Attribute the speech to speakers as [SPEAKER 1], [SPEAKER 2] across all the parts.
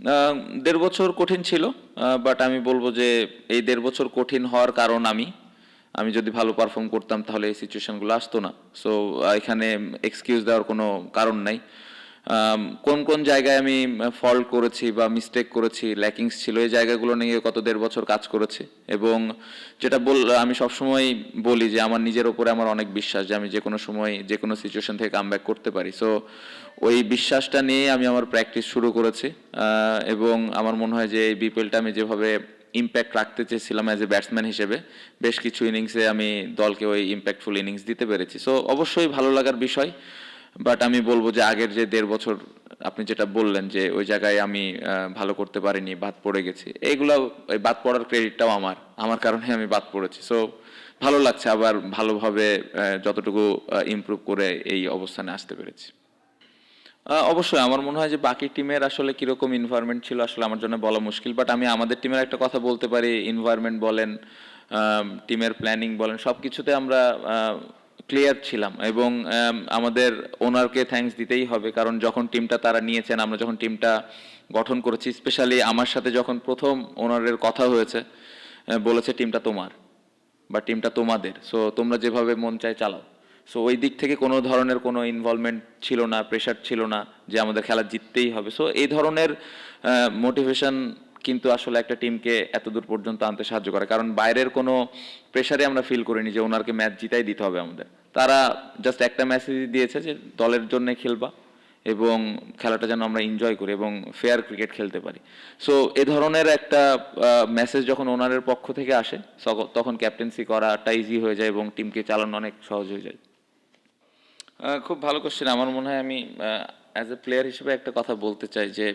[SPEAKER 1] আহ, 1.5 বছর কঠিন ছিল, বাট আমি বলবো যে এই 1.5 বছর কঠিন হওয়ার কারণ আমি যদি ভালো পারফর্ম করতাম তাহলে এই সিচুয়েশনগুলো আসতো না। সো এখানে এক্সকিউজ দেওয়ার কোনো কারণ নাই। কোন কোন জায়গায় আমি ফল্ট করেছি বা মিস্টেক করেছি, ল্যাকিংস ছিল, এই জায়গাগুলো নিয়ে গত 1.5 বছর কাজ করেছি। এবং যেটা আমি সবসময় বলি যে আমার নিজের ওপরে আমার অনেক বিশ্বাস যে আমি যে কোনো সময় যে কোনো সিচুয়েশন থেকে কামব্যাক করতে পারি। সো ওই বিশ্বাসটা নিয়ে আমি আমার প্র্যাকটিস শুরু করেছি। এবং আমার মনে হয় যে এই বিপিএলটা আমি যেভাবে ইম্প্যাক্ট রাখতে চেয়েছিলাম অ্যাজ এ ব্যাটসম্যান হিসেবে, বেশ কিছু ইনিংসে আমি দলকে ওই ইম্প্যাক্টফুল ইনিংস দিতে পেরেছি। সো অবশ্যই ভালো লাগার বিষয়। বাট আমি বলবো যে আগের যে 1.5 বছর আপনি যেটা বললেন যে ওই জায়গায় আমি ভালো করতে পারিনি, বাদ পড়ে গেছি, এইগুলো ওই বাদ পড়ার ক্রেডিটটাও আমার কারণে আমি বাদ পড়েছি। সো ভালো লাগছে আবার ভালোভাবে যতটুকু ইমপ্রুভ করে এই অবস্থানে আসতে পেরেছি। অবশ্যই আমার মনে হয় যে বাকি টিমের আসলে কিরকম এনভায়রনমেন্ট ছিল আসলে আমার জন্য বলা মুশকিল, বাট আমি আমাদের টিমের একটা কথা বলতে পারি। এনভায়রনমেন্ট বলেন, টিমের প্ল্যানিং বলেন, সব কিছুতে আমরা ক্লিয়ার ছিলাম। এবং আমাদের ওনারকে থ্যাঙ্কস দিতেই হবে, কারণ যখন টিমটা তারা নিয়েছেন, আমরা যখন টিমটা গঠন করেছি, স্পেশালি আমার সাথে যখন প্রথম ওনারের কথা হয়েছে, বলেছে টিমটা তোমার বা টিমটা তোমাদের, সো তোমরা যেভাবে মন চায় চালাও। সো ওই দিক থেকে কোনো ধরনের কোনো ইনভলভমেন্ট ছিল না, প্রেশার ছিল না যে আমাদের খেলা জিততেই হবে। সো এই ধরনের মোটিভেশন কিন্তু আসলে একটা টিমকে এত দূর পর্যন্ত আনতে সাহায্য করে, কারণ বাইরের কোনো প্রেশারে আমরা ফিল করিনি যে ওনারকে ম্যাচ জিতাই দিতে হবে আমাদের। তারা জাস্ট একটা মেসেজ দিয়েছে যে দলের জন্য খেলবা এবং খেলাটা যেন আমরা এনজয় করি এবং ফেয়ার ক্রিকেট খেলতে পারি। সো এ ধরনের একটা মেসেজ যখন ওনারের পক্ষ থেকে আসে, তখন ক্যাপ্টেন্সি করাটা ইজি হয়ে যায় এবং টিমকে চালানো অনেক সহজ হয়ে যায়। খুব ভালো কোশ্চেন। আমার মনে হয় আমি অ্যাজ এ প্লেয়ার হিসেবে একটা কথা বলতে চাই যে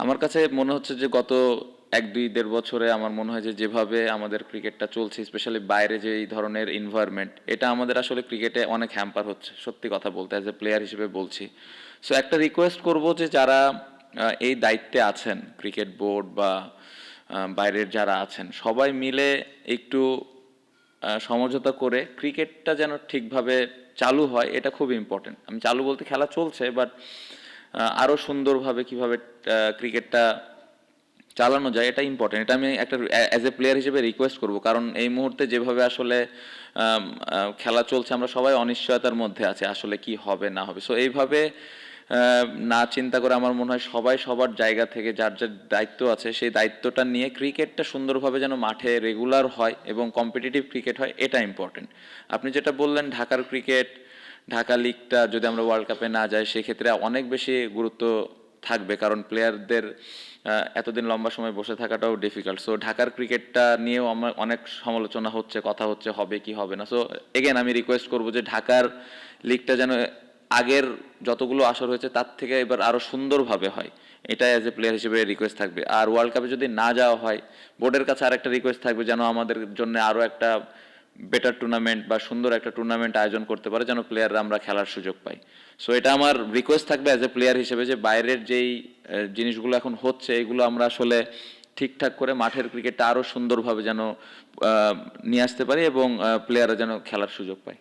[SPEAKER 1] আমার কাছে মনে হচ্ছে যে গত 1-2-1.5 বছরে আমার মনে হয় যে যেভাবে আমাদের ক্রিকেটটা চলছে, স্পেশালি বাইরে যে এই ধরনের এনভায়রনমেন্ট, এটা আমাদের আসলে ক্রিকেটে অনেক হ্যাম্পার হচ্ছে, সত্যি কথা বলতে অ্যাজ এ প্লেয়ার হিসেবে বলছি। সো একটা রিকোয়েস্ট করব যে যারা এই দায়িত্বে আছেন, ক্রিকেট বোর্ড বা বাইরের যারা আছেন, সবাই মিলে একটু সমঝোতা করে ক্রিকেটটা যেন ঠিকভাবে চালু হয়, এটা খুব ইম্পর্টেন্ট। আমি চালু বলতে খেলা চলছে, বাট আরও সুন্দরভাবে কিভাবে ক্রিকেটটা চালানো যায় এটা ইম্পর্টেন্ট। এটা আমি একটা অ্যাজ এ প্লেয়ার হিসেবে রিকোয়েস্ট করব, কারণ এই মুহূর্তে যেভাবে আসলে খেলা চলছে, আমরা সবাই অনিশ্চয়তার মধ্যে আছে আসলে কি হবে না হবে। সো এইভাবে না চিন্তা করে আমার মনে হয় সবাই সবার জায়গা থেকে যার যার দায়িত্ব আছে সেই দায়িত্বটা নিয়ে ক্রিকেটটা সুন্দরভাবে যেন মাঠে রেগুলার হয় এবং কম্পিটিটিভ ক্রিকেট হয়, এটা ইম্পর্টেন্ট। আপনি যেটা বললেন ঢাকার ক্রিকেট, ঢাকা লিগটা যদি আমরা ওয়ার্ল্ড কাপে না যাই সেক্ষেত্রে অনেক বেশি গুরুত্ব থাকবে, কারণ প্লেয়ারদের এতদিন লম্বা সময় বসে থাকাটাও ডিফিকাল্ট। সো ঢাকার ক্রিকেটটা নিয়েও আমার অনেক সমালোচনা হচ্ছে, কথা হচ্ছে হবে কি হবে না। সো এগেন আমি রিকোয়েস্ট করবো যে ঢাকার লিগটা যেন আগের যতগুলো আসর হয়েছে তার থেকে এবার আরও সুন্দরভাবে হয়, এটা অ্যাজ এ প্লেয়ার হিসেবে রিকোয়েস্ট থাকবে। আর ওয়ার্ল্ড কাপে যদি না যাওয়া হয়, বোর্ডের কাছে আর একটা রিকোয়েস্ট থাকবে যেন আমাদের জন্য আরও একটা বেটার টুর্নামেন্ট বা সুন্দর একটা টুর্নামেন্ট আয়োজন করতে পারে, যেন প্লেয়াররা আমরা খেলার সুযোগ পাই। সো এটা আমার রিকোয়েস্ট থাকবে অ্যাজ এ প্লেয়ার হিসেবে যে বাইরের যেই জিনিসগুলো এখন হচ্ছে এগুলো আমরা আসলে ঠিকঠাক করে মাঠের ক্রিকেটটা আরও সুন্দরভাবে যেন নিয়ে আসতে পারি এবং প্লেয়াররা যেন খেলার সুযোগ পায়।